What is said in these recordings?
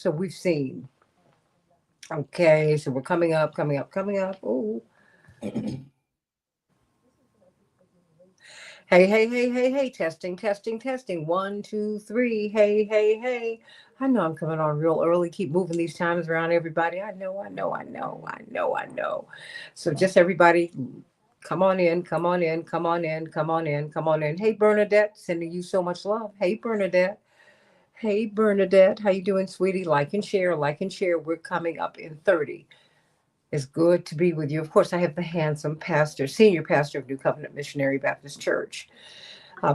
So we've seen. Okay, so we're coming up. Oh, hey. Testing. 1, 2, 3. Hey. I know I'm coming on real early. Keep moving these times around, everybody. I know. So just everybody, come on in. Hey, Bernadette, sending you so much love. Hey, Bernadette. Hey, Bernadette. How you doing, sweetie? Like and share. We're coming up in 30. It's good to be with you. Of course, I have the handsome pastor, senior pastor of New Covenant Missionary Baptist Church,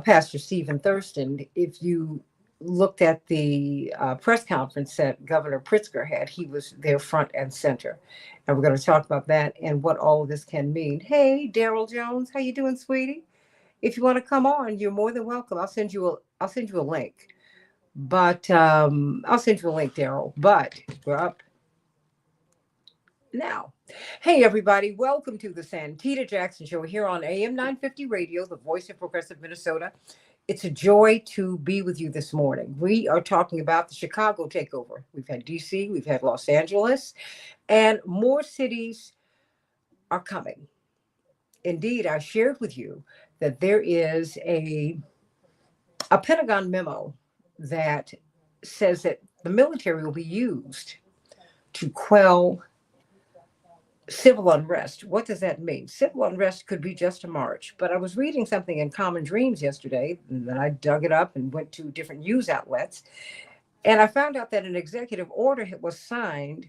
Pastor Stephen Thurston. If you looked at the press conference that Governor Pritzker had, he was there front and center. And we're going to talk about that and what all of this can mean. Hey, Daryl Jones, how you doing, sweetie? If you want to come on, you're more than welcome. I'll send you a link. But I'll send you a link, Daryl. But we're up now. Hey, everybody. Welcome to the Santita Jackson Show here on AM 950 Radio, the voice of progressive Minnesota. It's a joy to be with you this morning. We are talking about the Chicago takeover. We've had DC, we've had Los Angeles, and more cities are coming. Indeed, I shared with you that there is a Pentagon memo that says that the military will be used to quell civil unrest. What does that mean? Civil unrest could be just a march. But I was reading something in Common Dreams yesterday, and then I dug it up and went to different news outlets. And I found out that an executive order was signed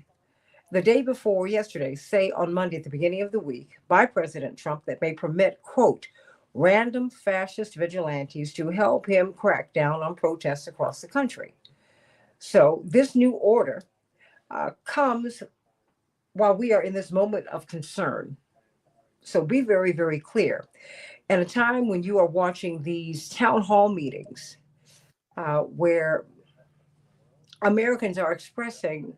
the day before yesterday, say on Monday at the beginning of the week, by President Trump that may permit, quote, random fascist vigilantes to help him crack down on protests across the country. So this new order comes while we are in this moment of concern. So be very, very clear. At a time when you are watching these town hall meetings where Americans are expressing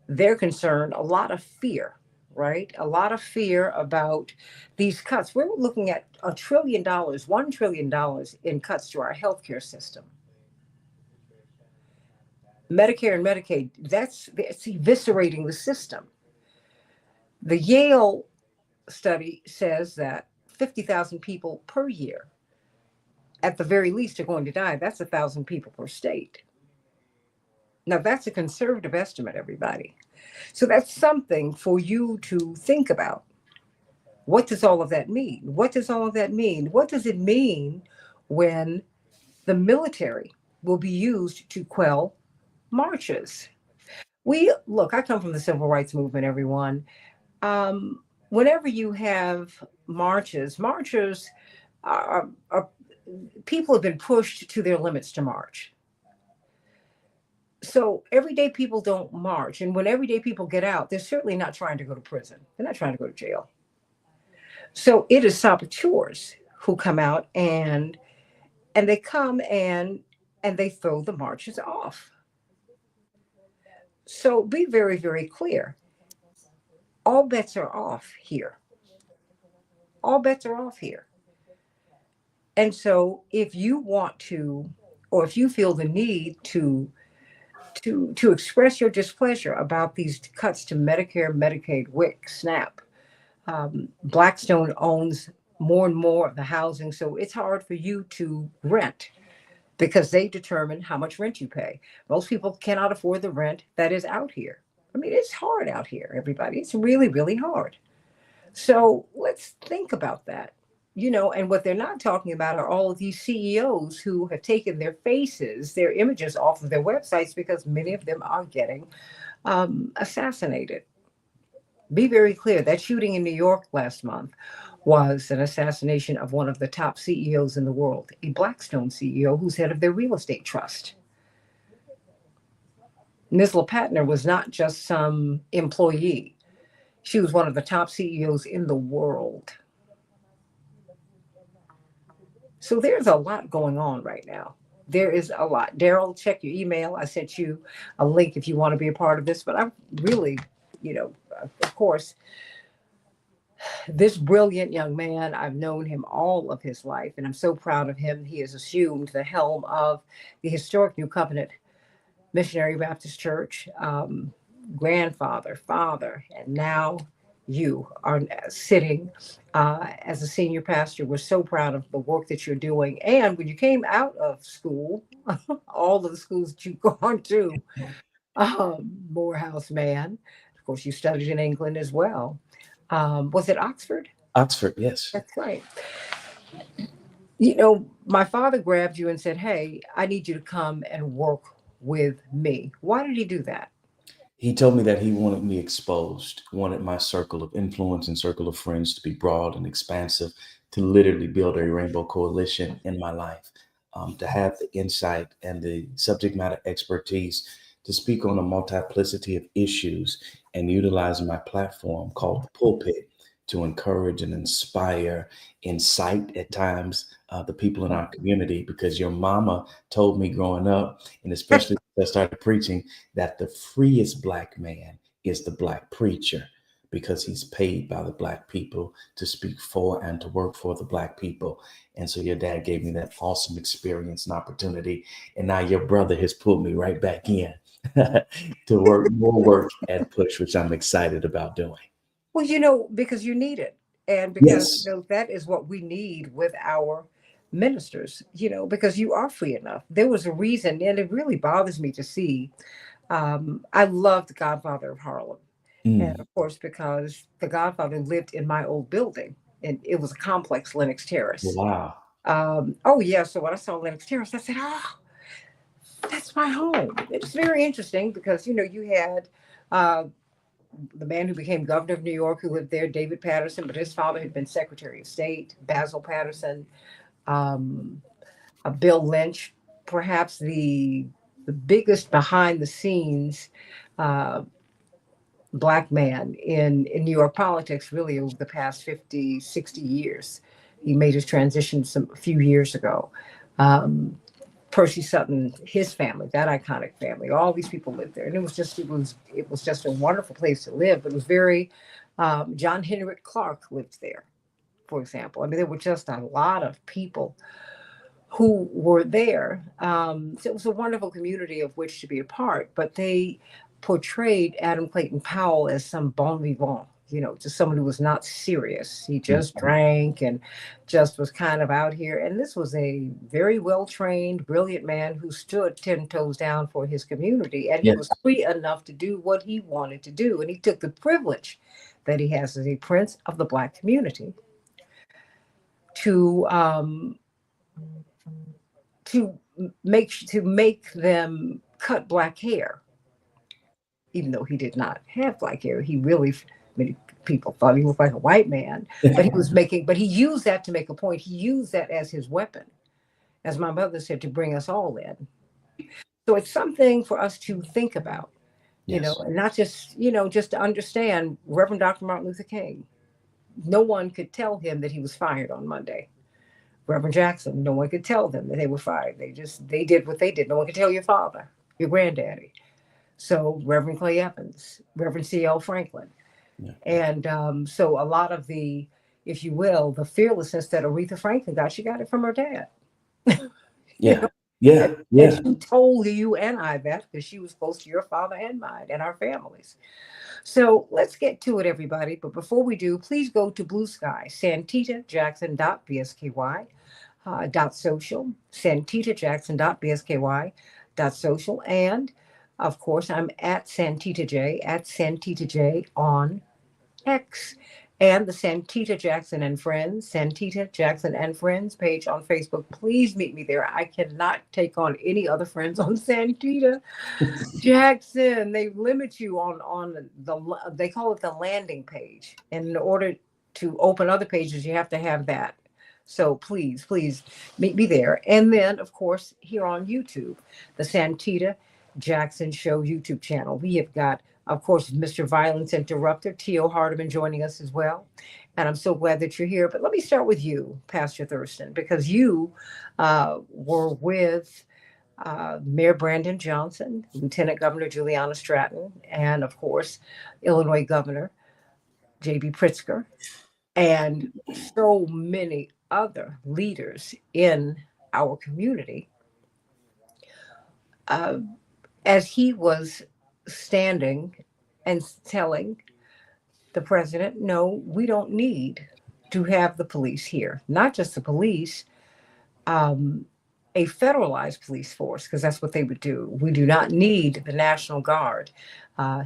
their concern, a lot of fear, right? A lot of fear about these cuts. We're looking at $1 trillion in cuts to our healthcare system. Medicare and Medicaid, that's eviscerating the system. The Yale study says that 50,000 people per year, at the very least, are going to die. That's 1,000 people per state. Now, that's a conservative estimate, everybody. So that's something for you to think about. What does all of that mean? What does it mean when the military will be used to quell marches? I come from the civil rights movement, everyone. Whenever you have marches are people have been pushed to their limits to march. So everyday people don't march. And when everyday people get out, they're certainly not trying to go to prison. They're not trying to go to jail. So it is saboteurs who come out and they come and they throw the marches off. So be very, very clear. All bets are off here. All bets are off here. And so if you want to, or if you feel the need to express your displeasure about these cuts to Medicare, Medicaid, WIC, SNAP, Blackstone owns more and more of the housing, so it's hard for you to rent because they determine how much rent you pay. Most people cannot afford the rent that is out here. I mean, it's hard out here, everybody. It's really, really hard. So let's think about that. And what they're not talking about are all of these CEOs who have taken their faces, their images off of their websites because many of them are getting assassinated. Be very clear. That shooting in New York last month was an assassination of one of the top CEOs in the world, a Blackstone CEO who's head of their real estate trust. Ms. LePatner was not just some employee. She was one of the top CEOs in the world. So there's a lot going on right now. There is a lot. Daryl, check your email. I sent you a link if you want to be a part of this. But I'm really, of course, this brilliant young man, I've known him all of his life, and I'm so proud of him. He has assumed the helm of the historic New Covenant Missionary Baptist Church, grandfather, father, and now you are sitting as a senior pastor. We're so proud of the work that you're doing. And when you came out of school, all of the schools that you've gone to, Morehouse man, of course, you studied in England as well. Was it Oxford? Oxford, yes. That's right. You know, my father grabbed you and said, "Hey, I need you to come and work with me." Why did he do that? He told me that he wanted me exposed, wanted my circle of influence and circle of friends to be broad and expansive, to literally build a rainbow coalition in my life, to have the insight and the subject matter expertise to speak on a multiplicity of issues and utilize my platform called the pulpit to encourage and inspire, incite at times the people in our community. Because your mama told me growing up, and especially as I started preaching, that the freest black man is the black preacher because he's paid by the black people to speak for and to work for the black people. And so your dad gave me that awesome experience and opportunity. And now your brother has pulled me right back in to work more work and push, which I'm excited about doing. Well, you know, because you need it. And because Yes. that is what we need with our ministers, because you are free enough. There was a reason, and it really bothers me to see. I love the Godfather of Harlem. And Mm. of course, because the Godfather lived in my old building, and it was a complex, Lenox Terrace. Wow. Oh, yeah. So when I saw Lenox Terrace, I said, oh, that's my home. It was very interesting because, you had uh, the man who became governor of New York who lived there, David Patterson, but his father had been Secretary of State, Basil Patterson, um, Bill Lynch, perhaps the biggest behind the scenes uh, black man in New York politics, really over the past 50, 60 years. He made his transition a few years ago. Um, Percy Sutton, his family, that iconic family, all these people lived there, and it was just a wonderful place to live. But it was very John Henrik Clark lived there, for example. I mean, there were just a lot of people who were there. So it was a wonderful community of which to be a part. But they portrayed Adam Clayton Powell as some bon vivant, just someone who was not serious. He just Mhm. drank and just was kind of out here. And this was a very well trained, brilliant man who stood 10 toes down for his community. And he Yes. was free enough to do what he wanted to do. And he took the privilege that he has as a prince of the black community to to make them cut black hair, even though he did not have black hair. He really, many people thought he looked like a white man, but he used that to make a point. He used that as his weapon, as my mother said, to bring us all in. So it's something for us to think about, Yes. and not just to understand Reverend Dr. Martin Luther King. No one could tell him that he was fired on Monday. Reverend Jackson, no one could tell them that they were fired. They did what they did. No one could tell your father, your granddaddy. So Reverend Clay Evans, Reverend C.L. Franklin. Yeah. And so a lot of if you will, the fearlessness that Aretha Franklin got, she got it from her dad. you Yeah. know, and, Yeah. and Yeah. she told you and I that because she was close to your father and mine and our families. So let's get to it, everybody. But before we do, please go to Blue Sky, santitajackson.bsky, social, santitajackson.bsky, social. And of course, I'm at Santita J, at Santita J on X, and the Santita Jackson and Friends, Santita Jackson and Friends page on Facebook. Please meet me there. I cannot take on any other friends on Santita Jackson. They limit you on they call it the landing page. And in order to open other pages, you have to have that. So please meet me there. And then, of course, here on YouTube, the Santita Jackson Show YouTube channel. We have got, of course, Mr. Violence Interrupter, T.O. Hardiman, joining us as well. And I'm so glad that you're here. But let me start with you, Pastor Thurston, because you were with Mayor Brandon Johnson, Lieutenant Governor Juliana Stratton, and of course, Illinois Governor J.B. Pritzker, and so many other leaders in our community. Uh, as he was standing and telling the president, no, we don't need to have the police here. Not just the police, um, a federalized police force, because that's what they would do. We do not need the National Guard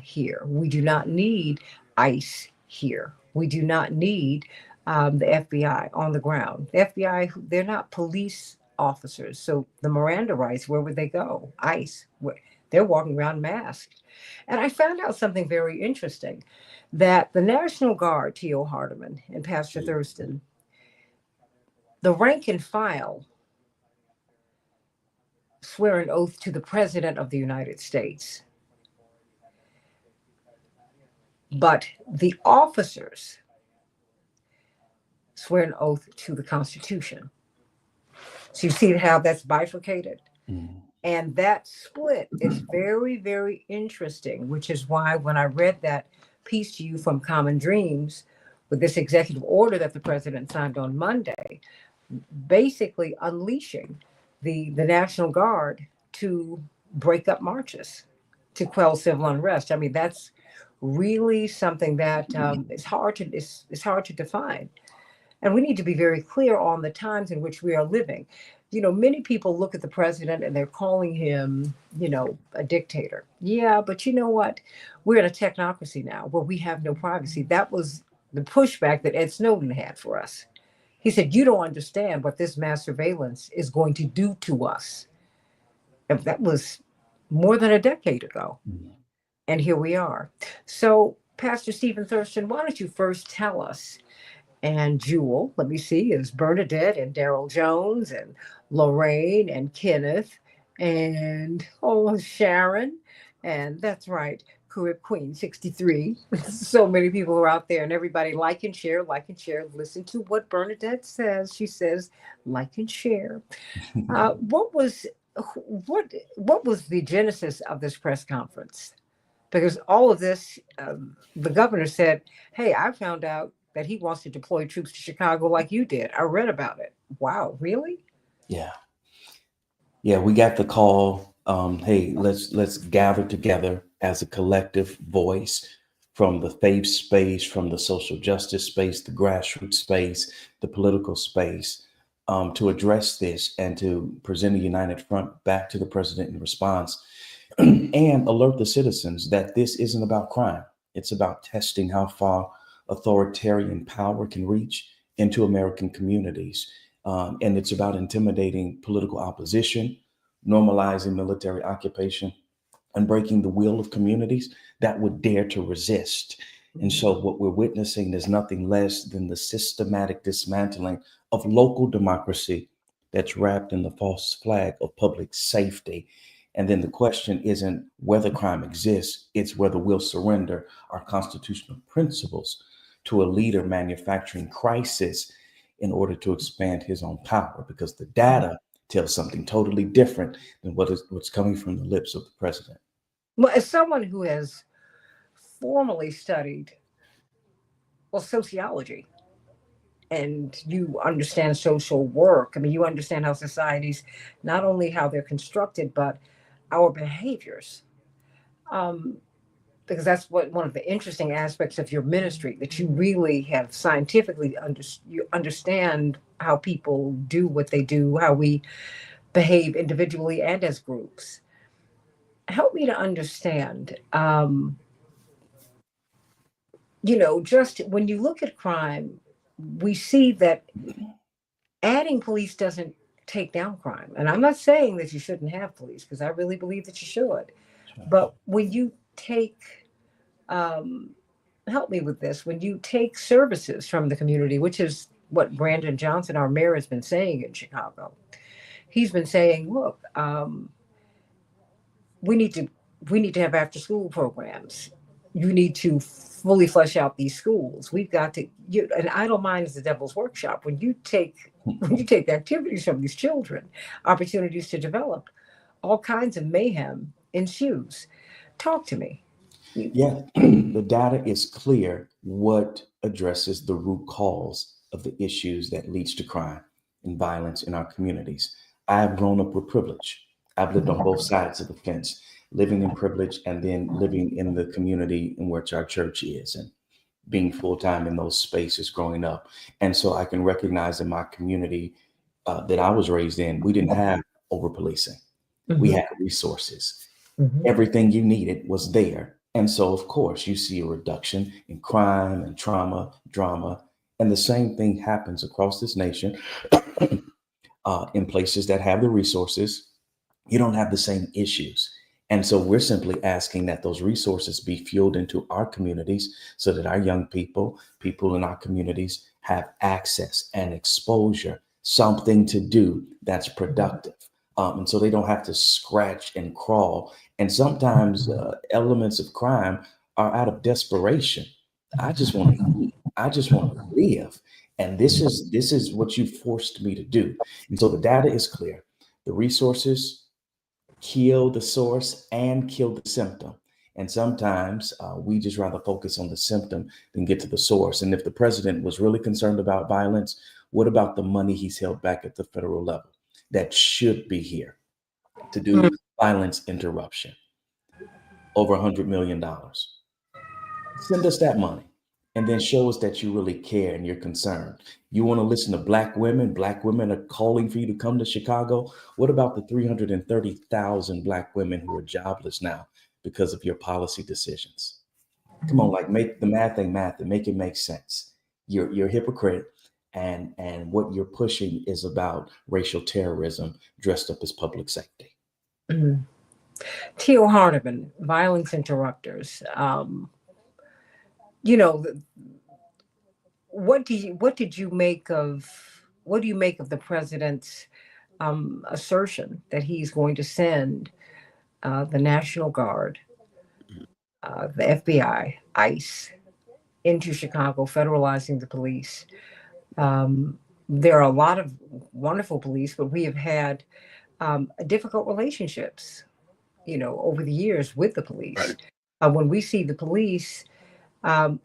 here. We do not need ICE here. We do not need the FBI on the ground. The FBI, they're not police officers. So the Miranda rights, where would they go? ICE, they're walking around masked. And I found out something very interesting that the National Guard, T.O. Hardeman and Pastor Thurston, the rank and file swear an oath to the President of the United States. But the officers swear an oath to the Constitution. So you see how that's bifurcated? Mm. And that split is very, very interesting, which is why when I read that piece to you from Common Dreams with this executive order that the president signed on Monday, basically unleashing the National Guard to break up marches, to quell civil unrest. I mean, that's really something that it's hard to define. And we need to be very clear on the times in which we are living. You know, many people look at the president and they're calling him, you know, a dictator. Yeah, but you know what? We're in a technocracy now where we have no privacy. That was the pushback that Ed Snowden had for us. He said, you don't understand what this mass surveillance is going to do to us. And that was more than a decade ago. And here we are. So, Pastor Stephen Thurston, why don't you first tell us? And Jewel, let me see, is Bernadette and Daryl Jones and Lorraine and Kenneth and Sharon. And that's right, Carib Queen 63. So many people are out there, and everybody like and share, like and share. Listen to what Bernadette says. She says, like and share. What was the genesis of this press conference? Because all of this, the governor said, hey, I found out that he wants to deploy troops to Chicago like you did. I read about it. Wow, really? Yeah. Yeah, we got the call. Hey, let's gather together as a collective voice from the faith space, from the social justice space, the grassroots space, the political space, to address this and to present a united front back to the president in response and alert the citizens that this isn't about crime. It's about testing how far authoritarian power can reach into American communities. And it's about intimidating political opposition, normalizing military occupation, and breaking the will of communities that would dare to resist. And so what we're witnessing is nothing less than the systematic dismantling of local democracy that's wrapped in the false flag of public safety. And then the question isn't whether crime exists, it's whether we'll surrender our constitutional principles to a leader manufacturing crisis in order to expand his own power, because the data tells something totally different than what's coming from the lips of the president. Well, as someone who has formally studied, well, sociology, and you understand social work, I mean, you understand how societies, not only how they're constructed, but our behaviors. Um, because that's what one of the interesting aspects of your ministry, that you really have scientifically you understand how people do what they do, how we behave individually and as groups. Help me to understand, you know, just when you look at crime, we see that adding police doesn't take down crime. And I'm not saying that you shouldn't have police, because I really believe that you should. But when you take, um, help me with this, when you take services from the community, which is what Brandon Johnson, our mayor, has been saying in Chicago. He's been saying, look, we need to have after school programs. You need to fully flesh out these schools. We've got to. An idle mind is the devil's workshop. When you take activities from these children, opportunities to develop, all kinds of mayhem ensues. Talk to me. Yeah, the data is clear what addresses the root cause of the issues that leads to crime and violence in our communities. I've grown up with privilege. I've lived on both sides of the fence. living in privilege, and then living in the community in which our church is, and being full time in those spaces growing up. And so I can recognize in my community that I was raised in, we didn't have over policing. We Mhm. had resources. Mhm. Everything you needed was there. And so, of course, you see a reduction in crime and trauma, drama. And the same thing happens across this nation in places that have the resources. You don't have the same issues. And so we're simply asking that those resources be fueled into our communities so that our young people, people in our communities have access and exposure, something to do that's productive. And so they don't have to scratch and crawl. And sometimes elements of crime are out of desperation. I just want to eat. I just want to live. And this is what you forced me to do. And so the data is clear. The resources kill the source and kill the symptom. And sometimes we just rather focus on the symptom than get to the source. And if the president was really concerned about violence, what about the money he's held back at the federal level that should be here to do violence interruption? Over $100 million. Send us that money and then show us that you really care and you're concerned. You want to listen to black women? Black women are calling for you to come to Chicago. What about the 330,000 black women who are jobless now because of your policy decisions? Come on, like make the math ain't math and make it make sense. You're a hypocrite, and what you're pushing is about racial terrorism dressed up as public safety. Mhm. Teal Hardeman, violence interrupters. You know, what do you make of the president's assertion that he's going to send the National Guard, the FBI, ICE into Chicago, federalizing the police? There are a lot of wonderful police, but we have had difficult relationships, over the years with the police. Right. When we see the police, um,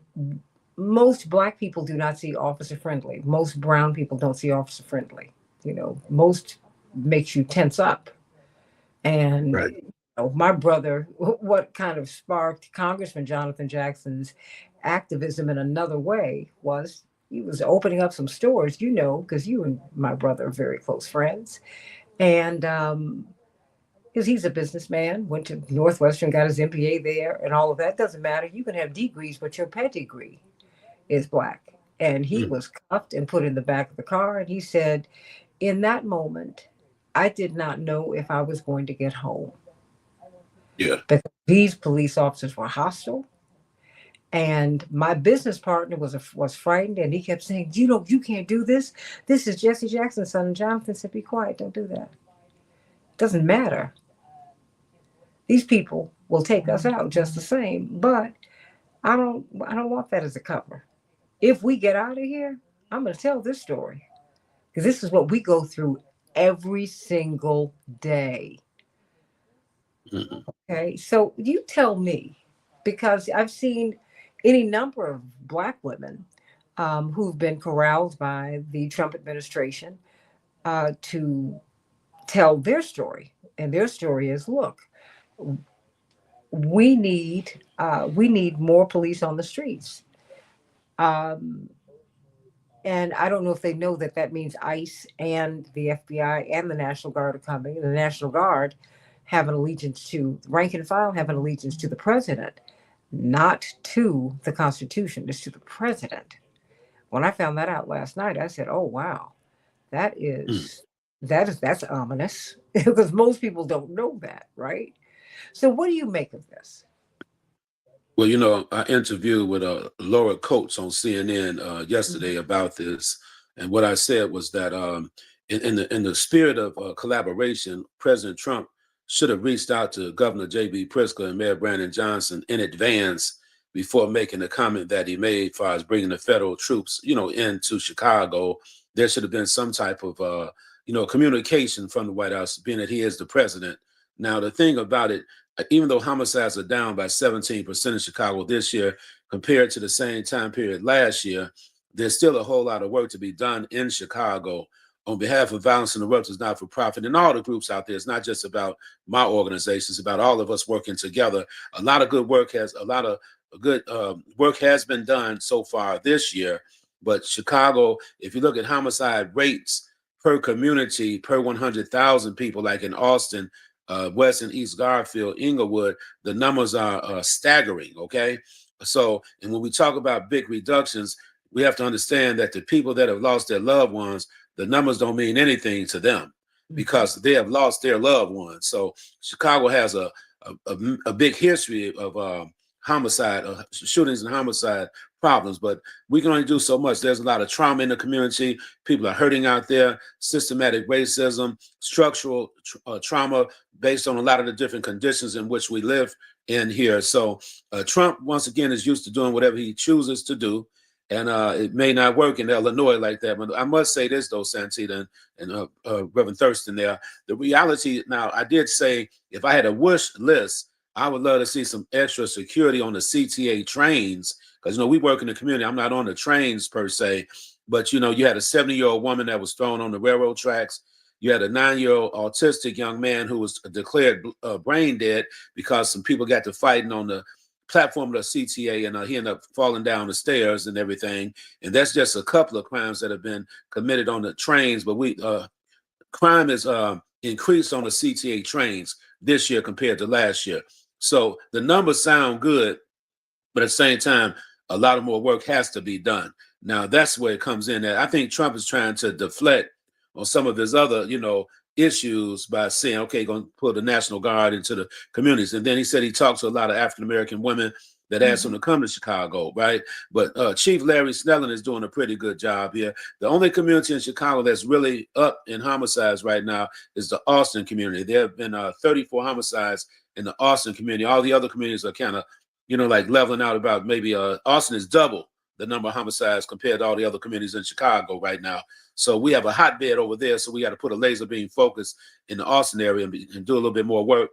most black people do not see officer friendly. Most brown people don't see officer friendly. Most makes you tense up. And Right. my brother, what kind of sparked Congressman Jonathan Jackson's activism in another way was he was opening up some stores, because you and my brother are very close friends. And because he's a businessman, went to Northwestern, got his MBA there, and all of that. Doesn't matter. You can have degrees, but your pedigree is black. And he Mm. was cuffed and put in the back of the car. And he said, in that moment, I did not know if I was going to get home Yeah. because these police officers were hostile. And my business partner was frightened, and he kept saying, you can't do this. This is Jesse Jackson's son." And Jonathan said, "Be quiet. Don't do that. Doesn't matter. These people will take us out just the same. But I don't want that as a cover. If we get out of here, I'm going to tell this story because this is what we go through every single day." Mm-hmm. Okay, so you tell me, because I've seen any number of black women who've been corralled by the Trump administration to tell their story, and their story is, look, we need more police on the streets. Um, And I don't know if they know that that means ICE and the FBI and the National Guard are coming. The National Guard have an allegiance to rank and file, have an allegiance to the president, not to the Constitution. It's to the president. When I found that out last night, I said, "Oh wow, that Mm. is that's ominous," because most people don't know that, right? So, what do you make of this? Well, I interviewed with Laura Coates on CNN yesterday about this, and what I said was that in the spirit of collaboration, President Trump should have reached out to Governor J.B. Pritzker and Mayor Brandon Johnson in advance before making the comment that he made, as far as bringing the federal troops, into Chicago. There should have been some type of communication from the White House, being that he is the president. Now, the thing about it, even though homicides are down by 17% in Chicago this year compared to the same time period last year, there's still a whole lot of work to be done in Chicago on behalf of Violence Interrupters Not-for-Profit and all the groups out there. It's not just about my organization, it's about all of us working together. A lot of good work has been done so far this year. But Chicago, if you look at homicide rates per community, per 100,000 people, like in Austin, West and East Garfield, Inglewood, the numbers are staggering, okay? So, and when we talk about big reductions, we have to understand that the people that have lost their loved ones, the numbers don't mean anything to them because they have lost their loved ones. So Chicago has a big history of homicide, shootings and homicide problems, but we can only do so much. There's a lot of trauma in the community. People are hurting out there, systematic racism, structural trauma based on a lot of the different conditions in which we live in here. So Trump, once again, is used to doing whatever he chooses to do. And it may not work in Illinois like that. But I must say this, though, Santita and Reverend Thurston there. The reality, now, I did say if I had a wish list, I would love to see some extra security on the CTA trains. Because, we work in the community. I'm not on the trains per se. But, you had a 70-year-old woman that was thrown on the railroad tracks. You had a 9-year-old autistic young man who was declared brain dead because some people got to fighting on the platform of the CTA, and he ended up falling down the stairs and everything. And that's just a couple of crimes that have been committed on the trains. But crime is increased on the CTA trains this year compared to last year. So the numbers sound good, but at the same time, a lot of more work has to be done. Now, that's where it comes in. I think Trump is trying to deflect on some of his other, issues by saying, okay, going to put the National Guard into the communities. And then he said he talked to a lot of African-American women that asked him to come to Chicago, right? But Chief Larry Snelling is doing a pretty good job here. The only community in Chicago that's really up in homicides right now is the Austin community. There have been 34 homicides in the Austin community. All the other communities are kind of, like leveling out about maybe Austin is double the number of homicides compared to all the other communities in Chicago right now. So we have a hotbed over there. So we got to put a laser beam focus in the Austin area and do a little bit more work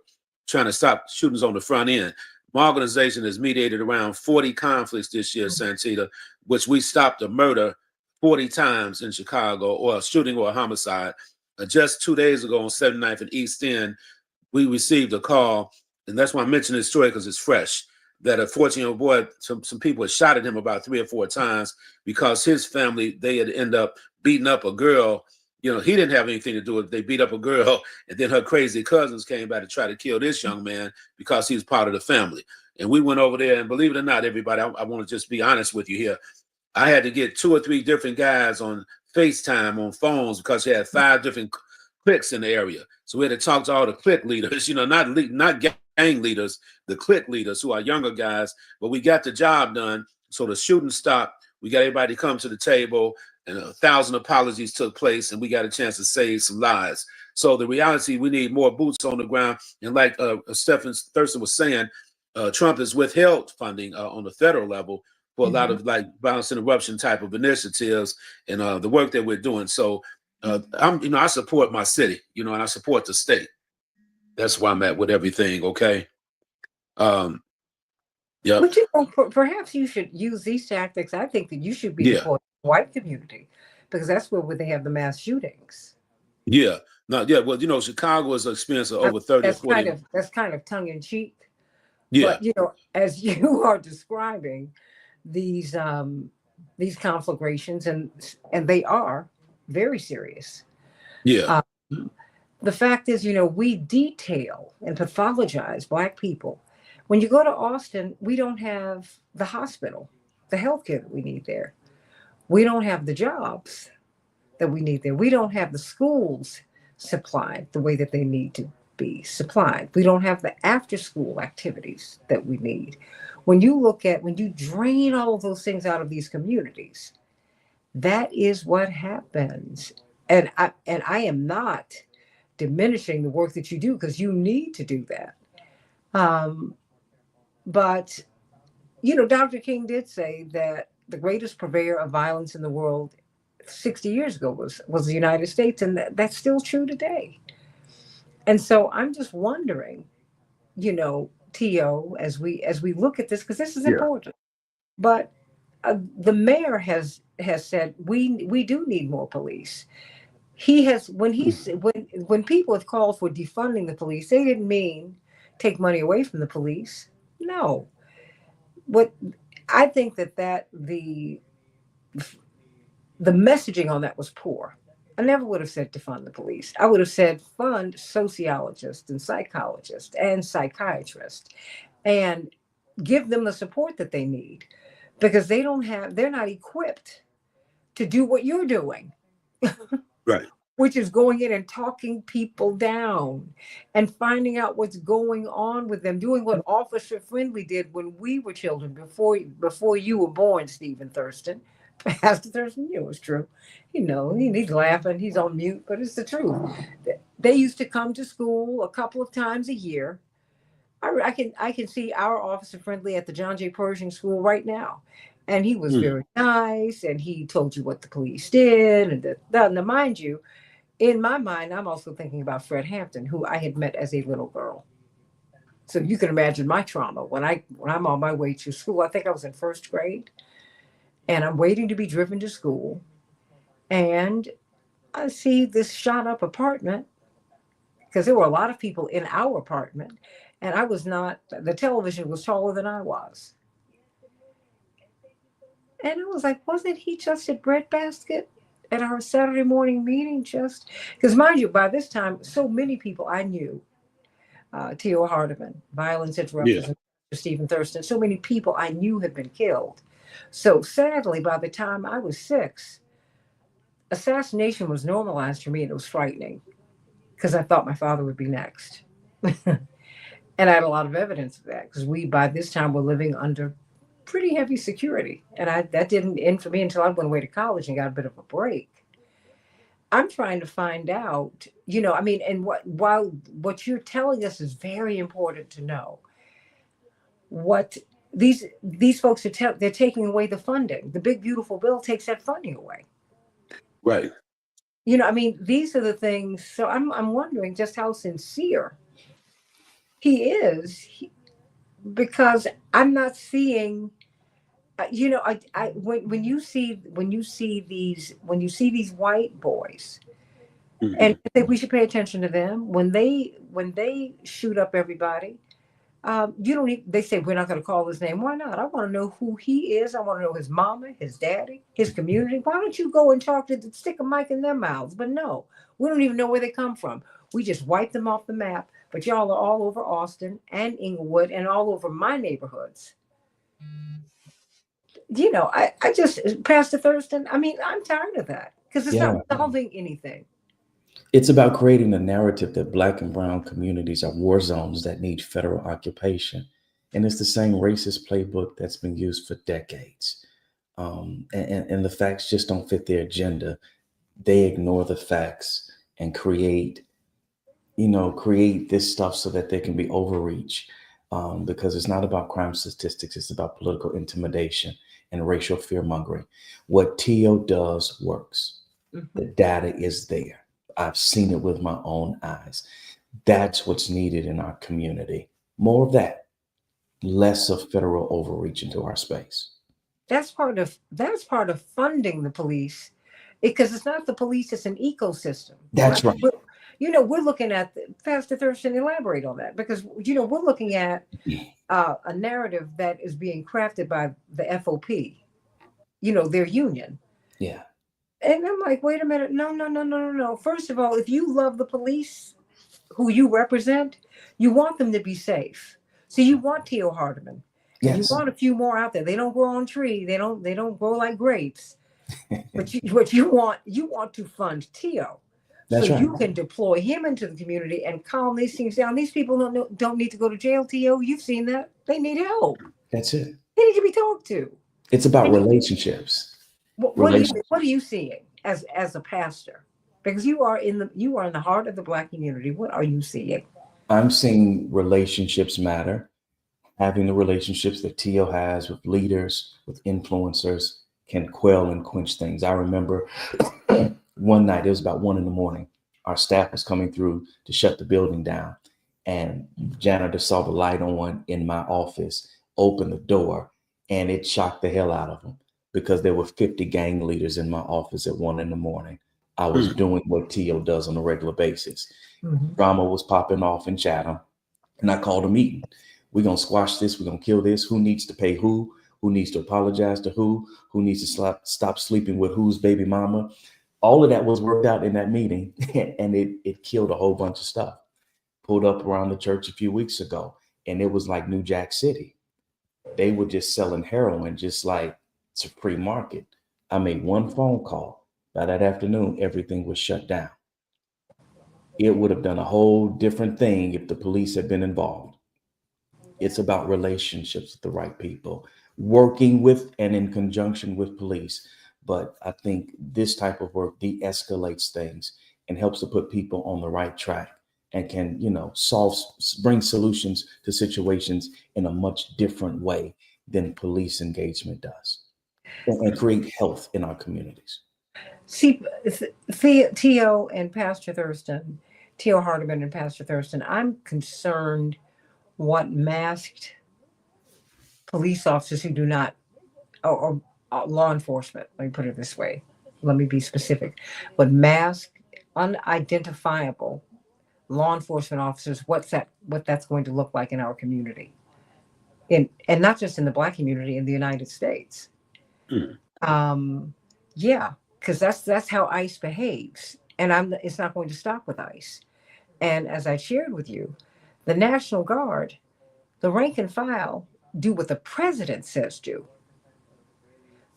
trying to stop shootings on the front end. My organization has mediated around 40 conflicts this year, Santita, which we stopped a murder 40 times in Chicago, or a shooting or a homicide. Just 2 days ago on 79th and East End, we received a call, and that's why I mentioned this story because it's fresh, that a 14-year-old boy, some people had shot at him about 3 or 4 times because his family, they had ended up beating up a girl. He didn't have anything to do with it. They beat up a girl, and then her crazy cousins came by to try to kill this young man because he's part of the family. And we went over there, and believe it or not, everybody, I want to just be honest with you here. I had to get 2 or 3 different guys on FaceTime on phones because they had 5 different cliques in the area. So we had to talk to all the clique leaders, not gang leaders, the clique leaders who are younger guys. But we got the job done. So the shooting stopped. We got everybody to come to the table, and 1,000 apologies took place, and we got a chance to save some lives. So the reality, we need more boots on the ground. And like Stephen Thurston was saying, Trump has withheld funding on the federal level for a lot of like violence interruption type of initiatives and the work that we're doing. So I support my city, and I support the state. That's where I'm at with everything. Okay. Yeah. But perhaps you should use these tactics. I think that you should be deployed in the white community because that's where they have the mass shootings. Yeah. No. Yeah. Well, Chicago is an experience of over 30 or 40. That's kind of tongue in cheek. Yeah. But as you are describing these conflagrations, and they are very serious. Yeah. The fact is, we detail and pathologize Black people. When you go to Austin, we don't have the hospital, the healthcare that we need there. We don't have the jobs that we need there. We don't have the schools supplied the way that they need to be supplied. We don't have the after-school activities that we need. When you drain all of those things out of these communities, that is what happens. And I am not diminishing the work that you do because you need to do that. But, Dr. King did say that the greatest purveyor of violence in the world 60 years ago was the United States, and that's still true today. And so I'm just wondering, T.O., as we look at this, because this is important, but the mayor has said we do need more police. he has when people have called for defunding the police, they didn't mean take money away from the police. No. What I think that the messaging on that was poor. I never would have said defund the police. I would have said fund sociologists and psychologists and psychiatrists and give them the support that they need because they're not equipped to do what you're doing, Right. which is going in and talking people down and finding out what's going on with them, doing what Officer Friendly did when we were children before you were born, Stephen Thurston. Pastor Thurston, you know it's true. He's laughing, he's on mute, but it's the truth. They used to come to school a couple of times a year. I can see our Officer Friendly at the John J. Pershing School right now. And he was very nice, and he told you what the police did. And now, mind you, in my mind, I'm also thinking about Fred Hampton, who I had met as a little girl. So you can imagine my trauma when I'm on my way to school. I think I was in first grade, and I'm waiting to be driven to school, and I see this shot up apartment because there were a lot of people in our apartment, and I was not. The television was taller than I was. And I was like, wasn't he just at breadbasket at our Saturday morning meeting? Just because, mind you, by this time, so many people I knew, T.O. Hardeman, violence interrupters, Stephen Thurston, so many people I knew had been killed. So sadly, by the time I was 6, assassination was normalized for me, and it was frightening because I thought my father would be next. And I had a lot of evidence of that because we, by this time, were living under pretty heavy security. And that didn't end for me until I went away to college and got a bit of a break. I'm trying to find out, and what you're telling us is very important to know. What these folks they're taking away the funding. The big beautiful bill takes that funding away. Right. These are the things. So I'm wondering just how sincere he is, because I'm not seeing. When you see these white boys, and I think we should pay attention to them when they shoot up everybody. They say we're not going to call his name. Why not? I want to know who he is. I want to know his mama, his daddy, his community. Why don't you go and stick a mic in their mouths? But no, we don't even know where they come from. We just wipe them off the map. But y'all are all over Austin and Inglewood and all over my neighborhoods. I just, Pastor Thurston, I'm tired of that because it's not solving anything. It's about creating a narrative that Black and brown communities are war zones that need federal occupation. And it's the same racist playbook that's been used for decades. And the facts just don't fit their agenda. They ignore the facts and create this stuff so that there can be overreach. Because it's not about crime statistics, it's about political intimidation and racial fear mongering. What T.O. does works. The data is there. I've seen it with my own eyes. That's what's needed in our community. More of that, less of federal overreach into our space. That's part of funding the police, because it's not the police, it's an ecosystem. That's right. We're looking at, Pastor Thurston, elaborate on that, because, we're looking at a narrative that is being crafted by the FOP, their union. Yeah. And I'm like, wait a minute. No. First of all, if you love the police who you represent, you want them to be safe. So you want T.O. Hardeman. Yes. You want a few more out there. They don't grow on trees. They don't grow like grapes. But you want to fund T.O. That's right. You can deploy him into the community and calm these things down. These people don't need to go to jail, T.O. You've seen that. They need help. That's it. They need to be talked to. It's about relationships. What are you seeing as a pastor? Because you are in the heart of the Black community. What are you seeing? I'm seeing relationships matter. Having the relationships that T.O. has with leaders, with influencers, can quell and quench things. I remember one night, it was about 1 a.m. Our staff was coming through to shut the building down. And janitor saw the light on in my office, opened the door, and it shocked the hell out of him, because there were 50 gang leaders in my office at 1 a.m. I was doing what T.O. does on a regular basis. Drama was popping off in Chatham, and I called a meeting. We're going to squash this. We're going to kill this. Who needs to pay who? Who needs to apologize to who? Who needs to stop sleeping with whose baby mama? All of that was worked out in that meeting, and it killed a whole bunch of stuff. Pulled up around the church a few weeks ago, and it was like New Jack City. They were just selling heroin, just like it's a free market. I made one phone call. By that afternoon, everything was shut down. It would have done a whole different thing if the police had been involved. It's about relationships with the right people, working with and in conjunction with police. But I think this type of work de-escalates things and helps to put people on the right track and can, bring solutions to situations in a much different way than police engagement does, and create health in our communities. See, T.O. and Pastor Thurston, T.O. Hardiman and Pastor Thurston, I'm concerned what masked police officers who do not, or law enforcement, let me put it this way, let me be specific, but masked, unidentifiable law enforcement officers, what that's going to look like in our community, and not just in the Black community, in the United States. Yeah, because that's how ICE behaves, and it's not going to stop with ICE. And as I shared with you, the National Guard, the rank and file, do what the president says do.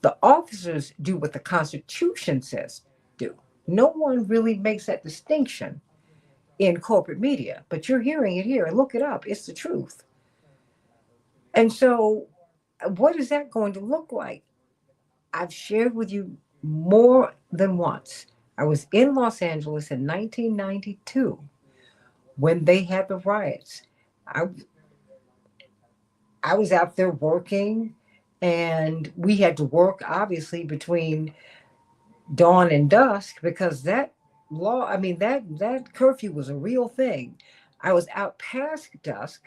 The officers do what the Constitution says do. No one really makes that distinction in corporate media, but you're hearing it here, and look it up. It's the truth. And so what is that going to look like? I've shared with you more than once. I was in Los Angeles in 1992 when they had the riots. I was out there working, and we had to work obviously between dawn and dusk, because that law, that curfew was a real thing. I was out past dusk.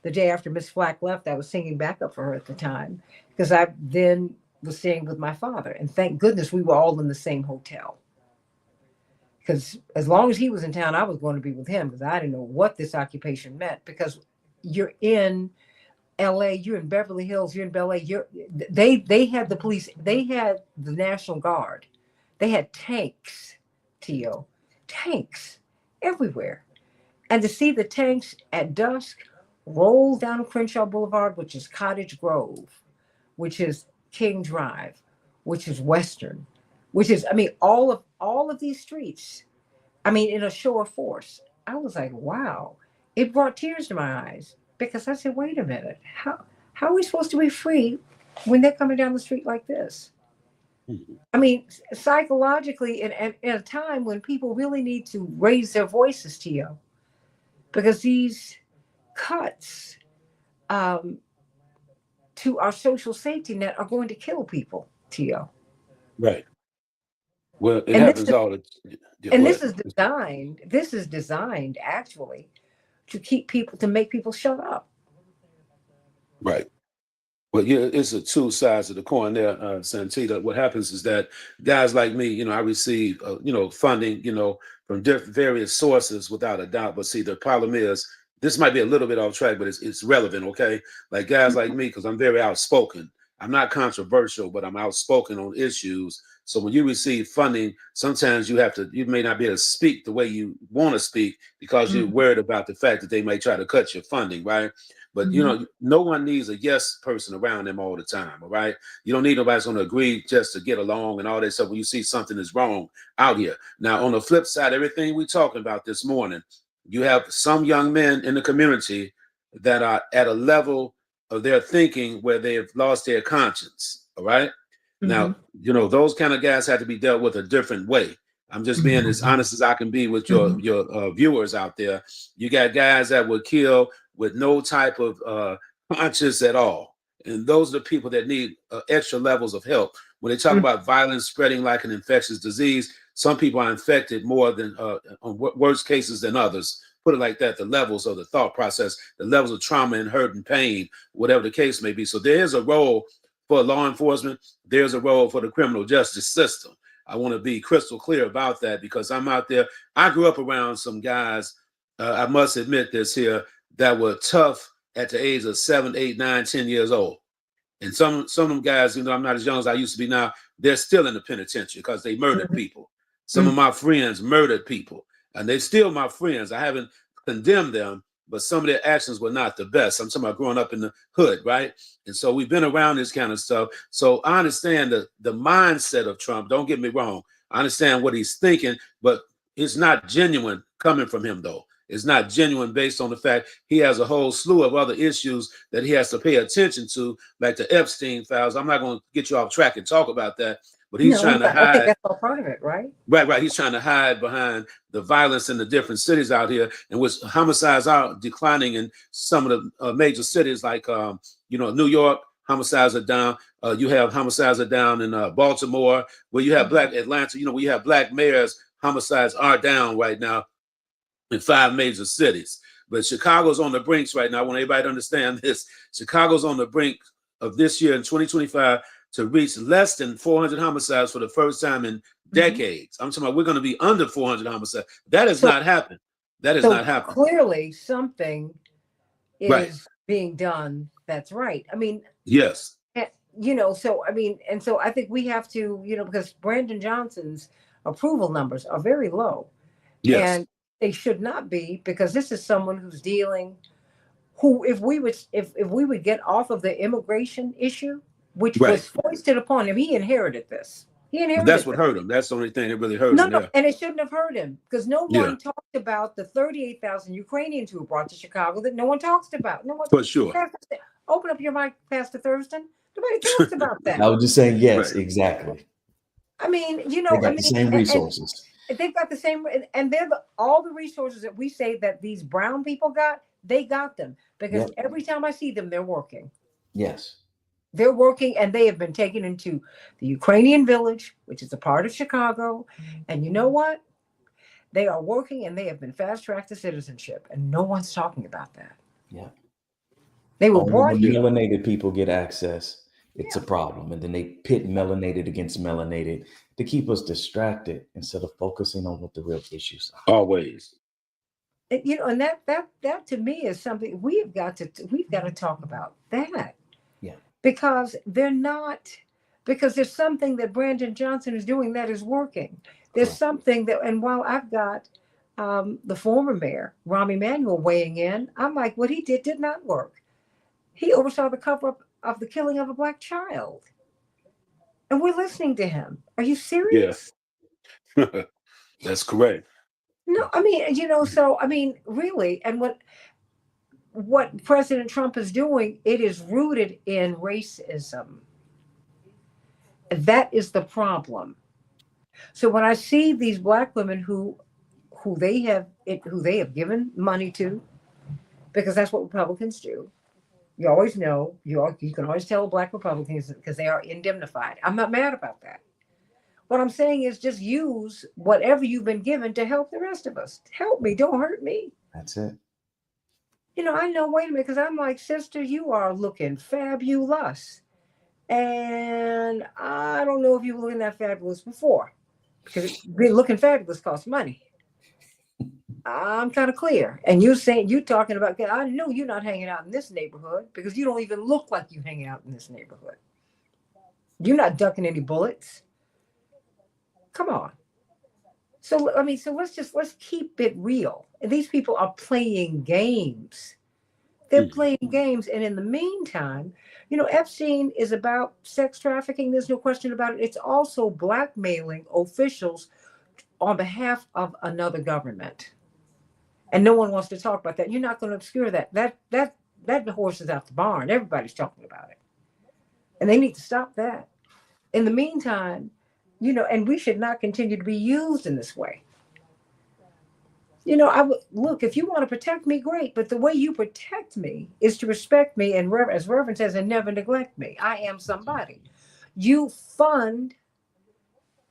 The day after Miss Flack left, I was singing backup for her at the time, because I then was staying with my father. And thank goodness we were all in the same hotel, because as long as he was in town, I was going to be with him, because I didn't know what this occupation meant. Because you're in LA, you're in Beverly Hills, you're in Bel Air, they had the police, they had the National Guard, they had tanks, T.O., tanks everywhere. And to see the tanks at dusk roll down Crenshaw Boulevard, which is Cottage Grove, which is King Drive, which is Western, which is, all of these streets, in a show of force. I was like, wow. It brought tears to my eyes, because I said, wait a minute, how are we supposed to be free when they're coming down the street like this? Psychologically, in a time when people really need to raise their voices, T.O., because these cuts to our social safety net are going to kill people, T.O. Right. Well, it happens all the time. And this is designed actually to make people shut up. Right. Well, yeah, it's a two sides of the coin there, Santita. What happens is that guys like me, I receive, funding, from various sources without a doubt. But see, the problem is, this might be a little bit off track, but it's relevant, okay? Like guys like me, because I'm very outspoken. I'm not controversial, but I'm outspoken on issues. So when you receive funding, sometimes you may not be able to speak the way you want to speak, because you're worried about the fact that they may try to cut your funding, right? But no one needs a yes person around them all the time, all right? You don't need nobody that's going to agree just to get along and all that stuff when you see something is wrong out here. Now, on the flip side, everything we're talking about this morning, you have some young men in the community that are at a level of their thinking where they have lost their conscience, all right? Now, those kind of guys have to be dealt with a different way. I'm just being as honest as I can be with your viewers out there. You got guys that would kill with no type of conscience at all. And those are the people that need extra levels of help. When they talk about violence spreading like an infectious disease, some people are infected more than on worse cases than others. Put it like that, the levels of the thought process, the levels of trauma and hurt and pain, whatever the case may be. So there is a role for law enforcement. There's a role for the criminal justice system. I want to be crystal clear about that because I'm out there. I grew up around some guys, I must admit this here, that were tough at the age of 7, 8, 9, 10 years old. And some of them guys, I'm not as young as I used to be now, they're still in the penitentiary because they murdered people. Some of my friends murdered people, and they're still my friends. I haven't condemned them, but some of their actions were not the best. I'm talking about growing up in the hood, right? And so we've been around this kind of stuff. So I understand the mindset of Trump. Don't get me wrong. I understand what he's thinking, but it's not genuine coming from him, though. It's not genuine based on the fact he has a whole slew of other issues that he has to pay attention to, like the Epstein files. I'm not going to get you off track and talk about that, but he's trying to hide. I think that's all part of it, right? Right. He's trying to hide behind the violence in the different cities out here, in which homicides are declining in some of the major cities, like New York. Homicides are down. You have homicides are down in Baltimore, where you have Black Atlanta. Where you have Black mayors. Homicides are down right now in 5 major cities. But Chicago's on the brinks right now. I want everybody to understand this. Chicago's on the brink of this year in 2025 to reach less than 400 homicides for the first time in decades. I'm talking about we're going to be under 400 homicides. That has not happened. That has not happened. Clearly something is being done. That's right. I mean, yes. So I think we have to, because Brandon Johnson's approval numbers are very low. Yes. And they should not be, because this is someone who's if we would get off of the immigration issue, which was foisted upon him, he inherited this. That's what hurt him. That's the only thing that really hurt him. No, and it shouldn't have hurt him, because no one talked about the 38,000 Ukrainians who were brought to Chicago that no one talks about. No one. For sure. Open up your mic, Pastor Thurston. Nobody talks about that. I was just saying, yes, exactly. I mean, they got the same resources. They've got the same, and they're all the resources that we say that these brown people got, they got them, because every time I see them, they're working. Yes. They're working, and they have been taken into the Ukrainian village, which is a part of Chicago. And you know what? They are working, and they have been fast-tracked to citizenship, and no one's talking about that. Yeah. They were brought here. Melanated people get access. It's a problem. And then they pit melanated against melanated to keep us distracted instead of focusing on what the real issues are. Always. And that to me is something we've got to talk about that. Yeah. Because there's something that Brandon Johnson is doing that is working. There's something that, and while I've got the former mayor, Rahm Emanuel, weighing in, I'm like, what he did not work. He oversaw the cover-up of the killing of a Black child. And we're listening to him. Are you serious? Yeah. That's correct. No, I mean, really, and what President Trump is doing, it is rooted in racism. That is the problem. So when I see these Black women who they have given money to, because that's what Republicans do. You always know, you can always tell Black Republicans because they are indemnified. I'm not mad about that. What I'm saying is just use whatever you've been given to help the rest of us. Help me, don't hurt me. That's it. I know, wait a minute, because I'm like, sister, you are looking fabulous. And I don't know if you were looking that fabulous before, because looking fabulous costs money. I'm kind of clear. And you talking about, I know you're not hanging out in this neighborhood because you don't even look like you hang out in this neighborhood. You're not ducking any bullets. Come on. So let's keep it real. And these people are playing games. They're playing games. And in the meantime, Epstein is about sex trafficking. There's no question about it. It's also blackmailing officials on behalf of another government. And no one wants to talk about that. You're not going to obscure that. That horse is out the barn. Everybody's talking about it. And they need to stop that. In the meantime, and we should not continue to be used in this way. I would look, if you want to protect me, great. But the way you protect me is to respect me and, as Reverend says, and never neglect me. I am somebody. You fund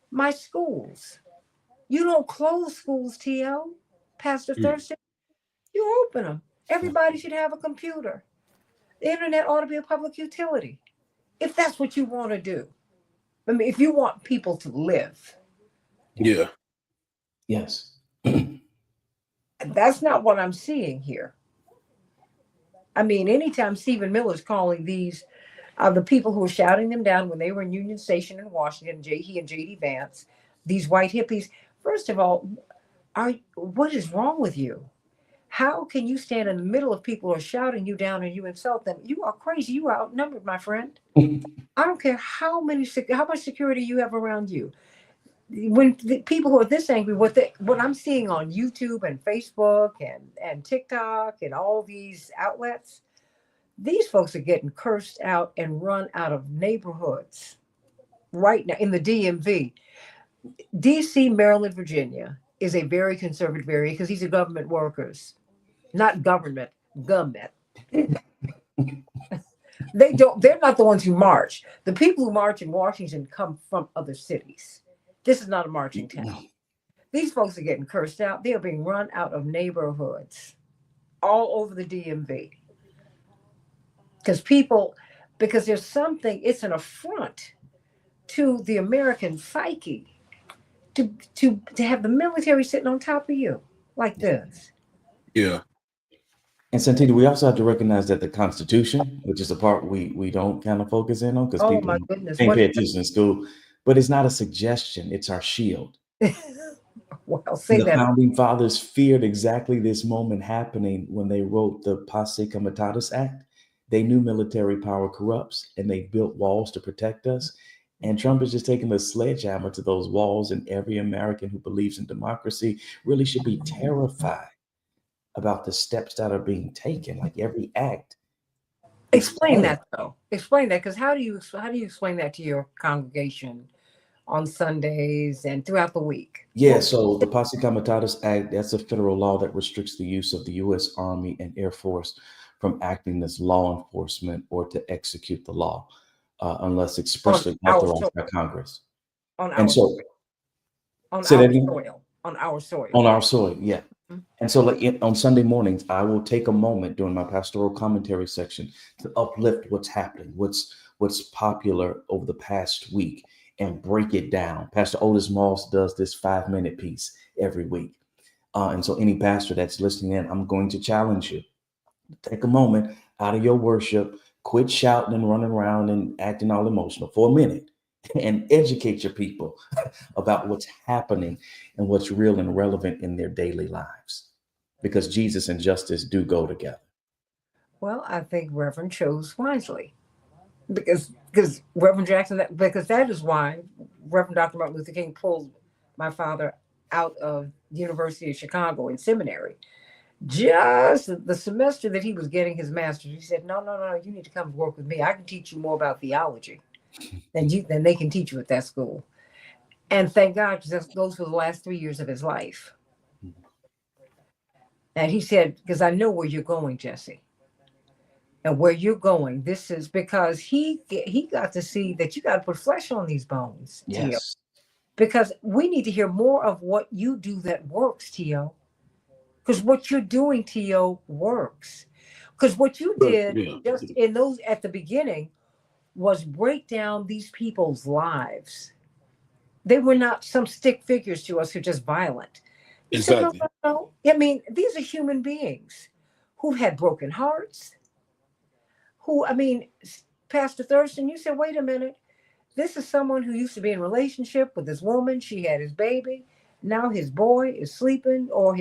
my schools. You don't close schools, TL, Pastor Thurston. You open them. Everybody should have a computer. The internet ought to be a public utility. If that's what you want to do. I mean, if you want people to live. Yeah. Yes. That's not what I'm seeing here. I mean, anytime Stephen Miller's calling these the people who were shouting them down when they were in Union Station in Washington, he and J.D. Vance, these white hippies. First of all, what is wrong with you? How can you stand in the middle of people who are shouting you down and you insult them? You are crazy. You are outnumbered, my friend. I don't care how much security you have around you. When the people who are this angry, what I'm seeing on YouTube and Facebook and TikTok and all these outlets, these folks are getting cursed out and run out of neighborhoods right now in the DMV. DC, Maryland, Virginia is a very conservative area because these are government workers, not government. They're not the ones who march. The people who march in Washington come from other cities. This is not a marching town. These folks are getting cursed out. They are being run out of neighborhoods all over the DMV. Because there's something, it's an affront to the American psyche to have the military sitting on top of you like this. Yeah. And Santita, we also have to recognize that the Constitution, which is the part we don't kind of focus in on because Oh people my goodness. ain't pay attention in school, but it's not a suggestion, it's our shield. Well, say The that. founding fathers feared exactly this moment happening when they wrote the Posse Comitatus Act. They knew military power corrupts and they built walls to protect us. And Trump is just taking a sledgehammer to those walls, and every American who believes in democracy really should be terrified about the steps that are being taken. Like every act. Explain that though. Explain that, because how do you explain that to your congregation on Sundays and throughout the week? Yeah, so the Posse Comitatus Act, that's a federal law that restricts the use of the U.S. Army and Air Force from acting as law enforcement or to execute the law unless expressly authorized by Congress. On And our so, soil. On say that our again? soil. On our soil. On our soil, yeah. Mhm. And so on Sunday mornings, I will take a moment during my pastoral commentary section to uplift what's happening, what's popular over the past week, and break it down. Pastor Otis Moss does this 5-minute piece every week. And so any pastor that's listening in, I'm going to challenge you. Take a moment out of your worship, quit shouting and running around and acting all emotional for a minute and educate your people about what's happening and what's real and relevant in their daily lives. Because Jesus and justice do go together. Well, I think Reverend chose wisely. Because Reverend Jackson, because that is why Reverend Dr. Martin Luther King pulled my father out of the University of Chicago in seminary. Just the semester that he was getting his master's, he said, no, you need to come work with me. I can teach you more about theology than they can teach you at that school. And thank God, because those were the last 3 years of his life. And he said, because I know where you're going, Jesse. And where you're going, this is because he got to see that you got to put flesh on these bones, Yes. Tio. Because we need to hear more of what you do that works, Tio. Because what you're doing, Tio, works. Because what you did just in those at the beginning was break down these people's lives. They were not some stick figures to us who are just violent. You Exactly. said, no. I mean, these are human beings who had broken hearts. Pastor Thurston, you said, wait a minute. This is someone who used to be in a relationship with this woman. She had his baby. Now his boy is sleeping, or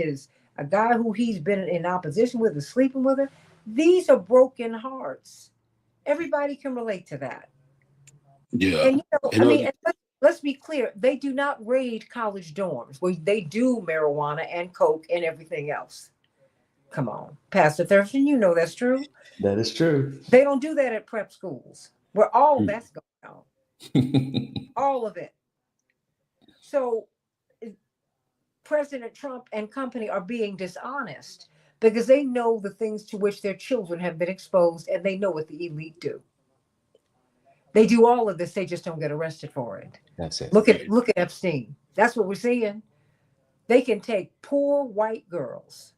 a guy who he's been in opposition with is sleeping with her. These are broken hearts. Everybody can relate to that. Yeah. And let's be clear. They do not raid college dorms where they do marijuana and coke and everything else. Come on, Pastor Thurston, you know that's true. That is true. They don't do that at prep schools where all that's going on. All of it. So President Trump and company are being dishonest because they know the things to which their children have been exposed, and they know what the elite do. They do all of this. They just don't get arrested for it. That's it. Look at Epstein. That's what we're seeing. They can take poor white girls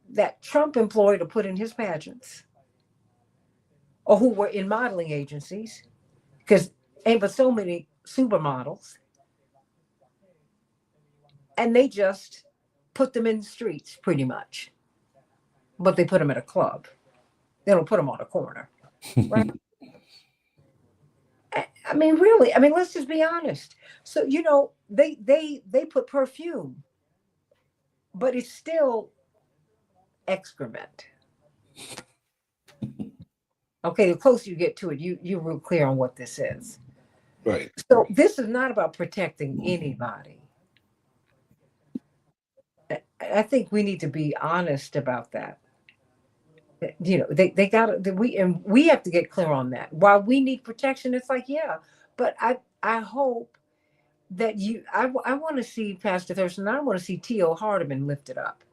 that Trump employed to put in his pageants, or who were in modeling agencies, because ain't but so many supermodels. and they just put them in the streets pretty much, but they put them at a club. They don't put them on a corner, right? I mean, really. I mean, let's just be honest. So they put perfume, but it's still excrement. Okay, the closer you get to it, you're real clear on what this is. Right. So this is not about protecting anybody. I think we need to be honest about that. They got to we have to get clear on that. While we need protection, it's like, yeah, but I hope that I want to see Pastor Thurston. I want to see T.O. Hardeman lifted up,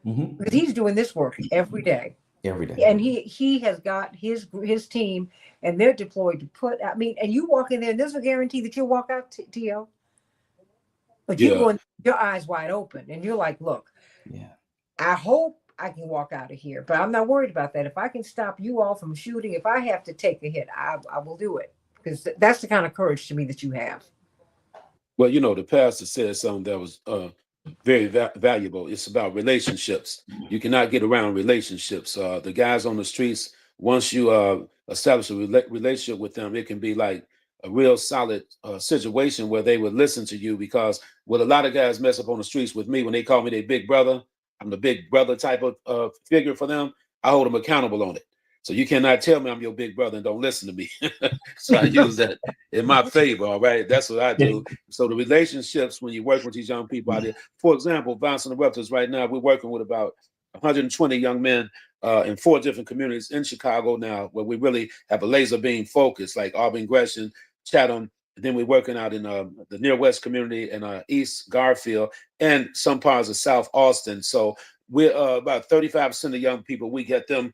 because he's doing this work every day. Every day. And he has got his team, and they're deployed to put. I mean, and you walk in there, and there's a guarantee that you'll walk out, T.O. But you go in, your eyes wide open, and you're like, look, yeah, I hope I can walk out of here, but I'm not worried about that. If I can stop you all from shooting, if I have to take a hit, I will do it, because that's the kind of courage to me that you have. Well, the pastor said something that was very valuable. It's about relationships. You cannot get around relationships. The guys on the streets, once you establish a relationship with them, it can be like a real solid situation where they would listen to you, because what a lot of guys mess up on the streets with me, when they call me their big brother, I'm the big brother type of figure for them. I hold them accountable on it. So you cannot tell me I'm your big brother and don't listen to me. So I use that in my favor. All right. That's what I do. So the relationships, when you work with these young people out there, for example, Vincent Eruptors right now, we're working with about 120 young men in 4 different communities in Chicago now, where we really have a laser beam focus, like Auburn, Gresham, Chatham. And then we're working out in the Near West community and East Garfield and some parts of South Austin. So we're about 35% of young people, we get them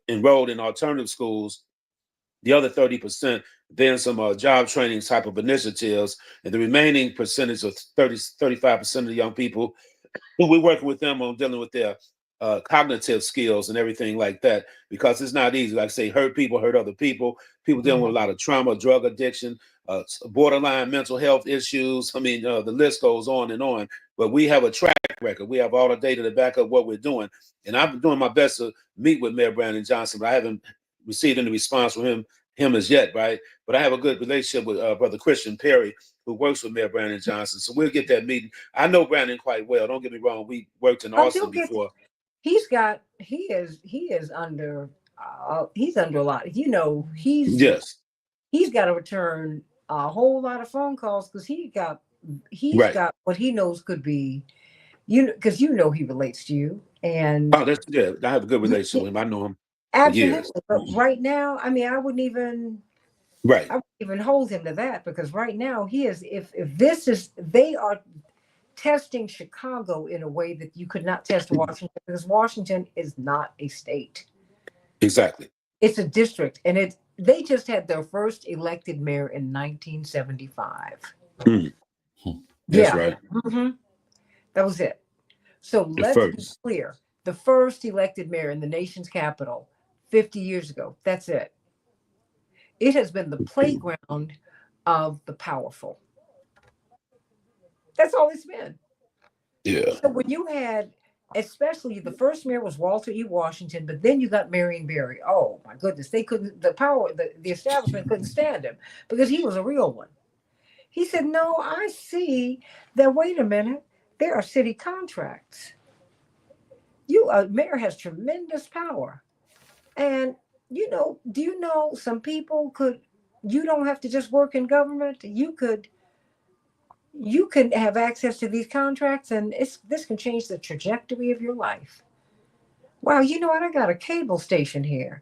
enrolled in alternative schools. The other 30%, then some job training type of initiatives, and the remaining percentage of 35% of the young people, we're working with them on dealing with their cognitive skills and everything like that, because it's not easy. Like I say, hurt people hurt other people. People dealing with a lot of trauma, drug addiction, borderline mental health issues. I mean, the list goes on and on. But we have a track record. We have all the data to back up what we're doing. And I've been doing my best to meet with Mayor Brandon Johnson, but I haven't received any response from him as yet, right? But I have a good relationship with Brother Christian Perry, who works with Mayor Brandon Johnson. So we'll get that meeting. I know Brandon quite well. Don't get me wrong. We worked in Austin before. He is under a lot. He's got to return a whole lot of phone calls, because he's got what he knows could be, because he relates to you. And I have a good relationship with him. I know him absolutely for years. But right now, I mean, I wouldn't even hold him to that, because right now he is, if they are testing Chicago in a way that you could not test Washington, because Washington is not a state. Exactly. It's a district, and they just had their first elected mayor in 1975. That's right. That was it. So let's be clear. The first elected mayor in the nation's capital 50 years ago. That's it. It has been the playground of the powerful. That's all it's been. Yeah. So when you had, especially the first mayor was Walter E. Washington, but then you got Marion Barry. Oh my goodness, they couldn't. The establishment couldn't stand him, because he was a real one. He said, "No, I see that. Wait a minute, there are city contracts. A mayor has tremendous power, and do you know some people could? You don't have to just work in government. You can have access to these contracts, and this can change the trajectory of your life. Wow, you know what? I got a cable station here.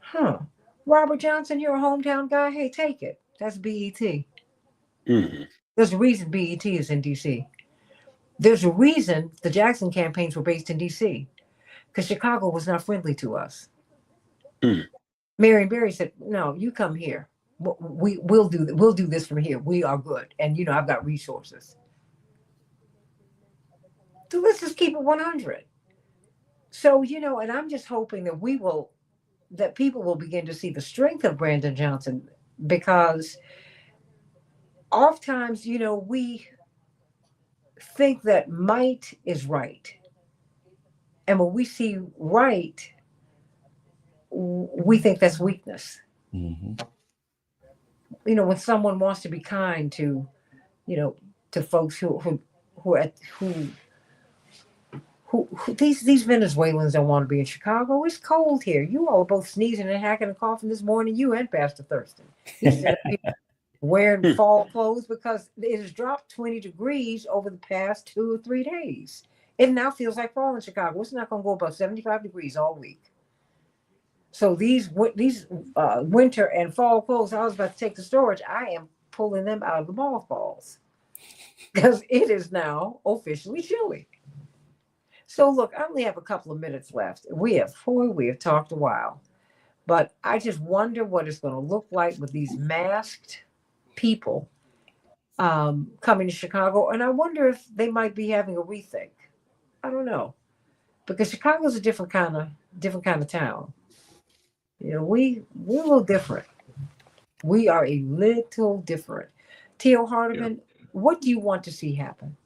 Huh. Robert Johnson, you're a hometown guy. Hey, take it. That's BET. There's a reason BET is in D.C. There's a reason the Jackson campaigns were based in D.C., because Chicago was not friendly to us. Marion Barry said, no, you come here. We'll do this from here. We are good. And, I've got resources. So let's just keep it 100. So, and I'm just hoping that people will begin to see the strength of Brandon Johnson, because oftentimes, we think that might is right. And when we see right, we think that's weakness. Hmm. When someone wants to be kind to, you know, to folks who are who these Venezuelans don't want to be in Chicago. It's cold here. You all are both sneezing and hacking and coughing this morning. You and Pastor Thurston. He's wearing fall clothes because it has dropped 20 degrees over the past 2 or 3 days. It now feels like fall in Chicago. It's not going to go above 75 degrees all week. So these winter and fall clothes I was about to take to storage, I am pulling them out of the mothballs because it is now officially chilly. So look, I only have a couple of minutes left. We have talked a while, but I just wonder what it's going to look like with these masked people coming to Chicago, and I wonder if they might be having a rethink. I don't know, because Chicago's a different kind of town. We're a little different. We are a little different. Theo Yeah. Hardiman, what do you want to see happen?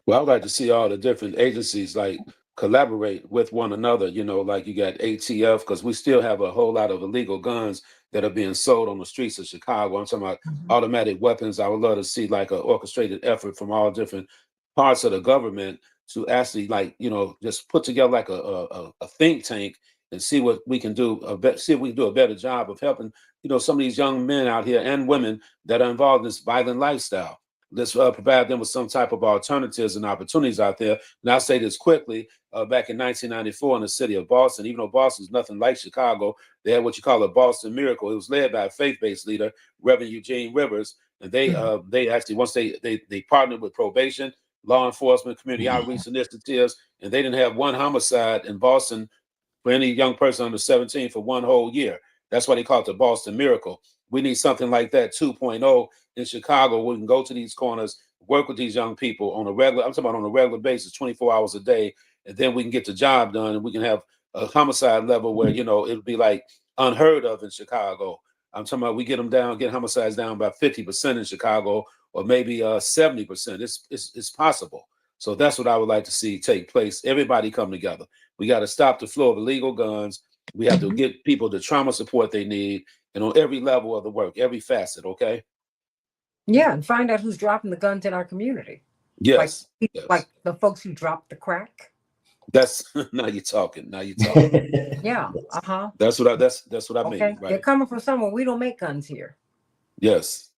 Well, I would like to see all the different agencies like collaborate with one another, like you got ATF, because we still have a whole lot of illegal guns that are being sold on the streets of Chicago. I'm talking about automatic weapons. I would love to see like an orchestrated effort from all different parts of the government to actually just put together like a think tank and see what we can do, see if we can do a better job of helping, some of these young men out here and women that are involved in this violent lifestyle. Let's provide them with some type of alternatives and opportunities out there. And I'll say this quickly. Back in 1994 in the city of Boston, even though Boston is nothing like Chicago, they had what you call a Boston miracle. It was led by a faith-based leader, Reverend Eugene Rivers. And they actually, once they partnered with probation, law enforcement, community outreach initiatives, and they didn't have one homicide in Boston for any young person under 17 for one whole year. That's why they call it the Boston miracle. We need something like that 2.0 in Chicago. We can go to these corners, work with these young people on a regular, I'm talking about on a regular basis, 24 hours a day, and then we can get the job done and we can have a homicide level where, it'll be like unheard of in Chicago. I'm talking about we get homicides down by 50% in Chicago, or maybe 70%. It's possible. So that's what I would like to see take place. Everybody come together. We got to stop the flow of illegal guns. We have to get people the trauma support they need, and on every level of the work, every facet, okay? Yeah, and find out who's dropping the guns in our community. Yes. Like the folks who dropped the crack. That's now you're talking. Yeah. That's what I mean. Okay. Right. They're coming from somewhere. We don't make guns here. Yes.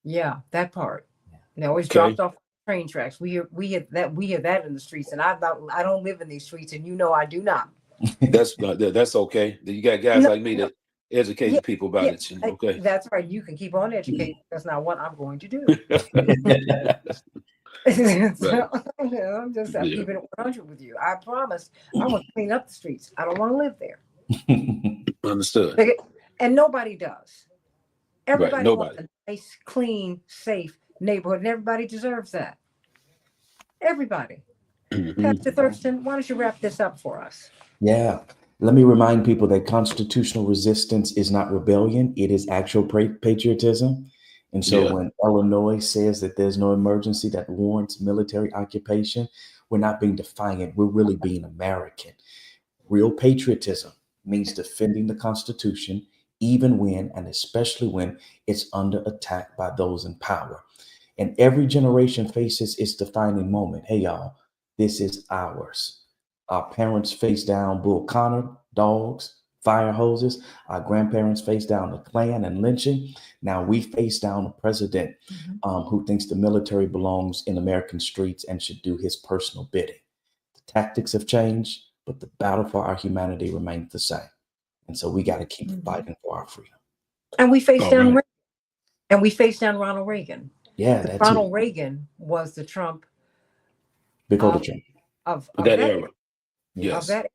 Yeah, that part. They always dropped off train tracks. We hear that in the streets, and I don't live in these streets, and I do not. That's okay. You got guys like me that educate people about it. Okay. That's right. You can keep on educating. That's not what I'm going to do. I'm keeping it 100 with you. I promise. I want to clean up the streets. I don't want to live there. Understood. And nobody does. Everybody nobody. wants a nice, clean, safe neighborhood, and everybody deserves that. Everybody. Pastor Thurston, why don't you wrap this up for us? Yeah. Let me remind people that constitutional resistance is not rebellion. It is actual patriotism. And so when Illinois says that there's no emergency that warrants military occupation, we're not being defiant. We're really being American. Real patriotism means defending the Constitution, even when and especially when it's under attack by those in power. And every generation faces its defining moment. Hey, y'all, this is ours. Our parents faced down Bull Connor, dogs, fire hoses. Our grandparents faced down the Klan and lynching. Now we face down a president who thinks the military belongs in American streets and should do his personal bidding. The tactics have changed, but the battle for our humanity remains the same. And so we got to keep fighting for our freedom. And we face down Reagan. And we face down Ronald Reagan. Yeah, that's Ronald Reagan was the Trump. Big old Trump. Of that era. Yes. Of that.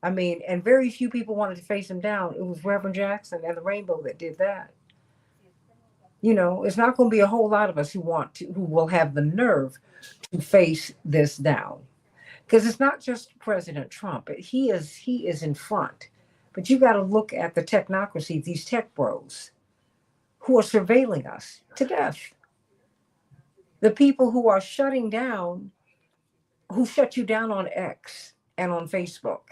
I mean, and very few people wanted to face him down. It was Reverend Jackson and the Rainbow that did that. It's not going to be a whole lot of us who will have the nerve to face this down. Because it's not just President Trump. He is in front. But you got to look at the technocracy, these tech bros who are surveilling us to death. The people who are shutting down, who shut you down on X and on Facebook,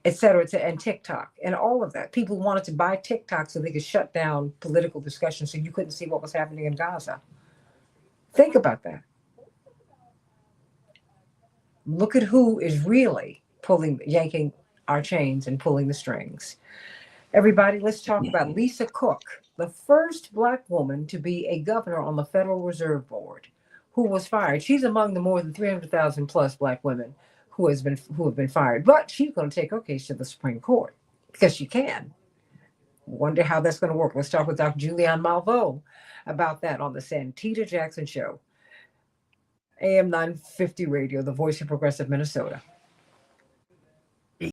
et cetera, and TikTok and all of that. People wanted to buy TikTok so they could shut down political discussion so you couldn't see what was happening in Gaza. Think about that. Look at who is really yanking our chains and pulling the strings. Everybody, let's talk about Lisa Cook, the first Black woman to be a governor on the Federal Reserve Board, who was fired. She's among the more than 300,000 plus Black women who have been fired. But she's going to take her case to the Supreme Court because she can. Wonder how that's going to work. Let's talk with Dr. Julianne Malveaux about that on the Santita Jackson Show. AM 950 Radio, the voice of progressive Minnesota.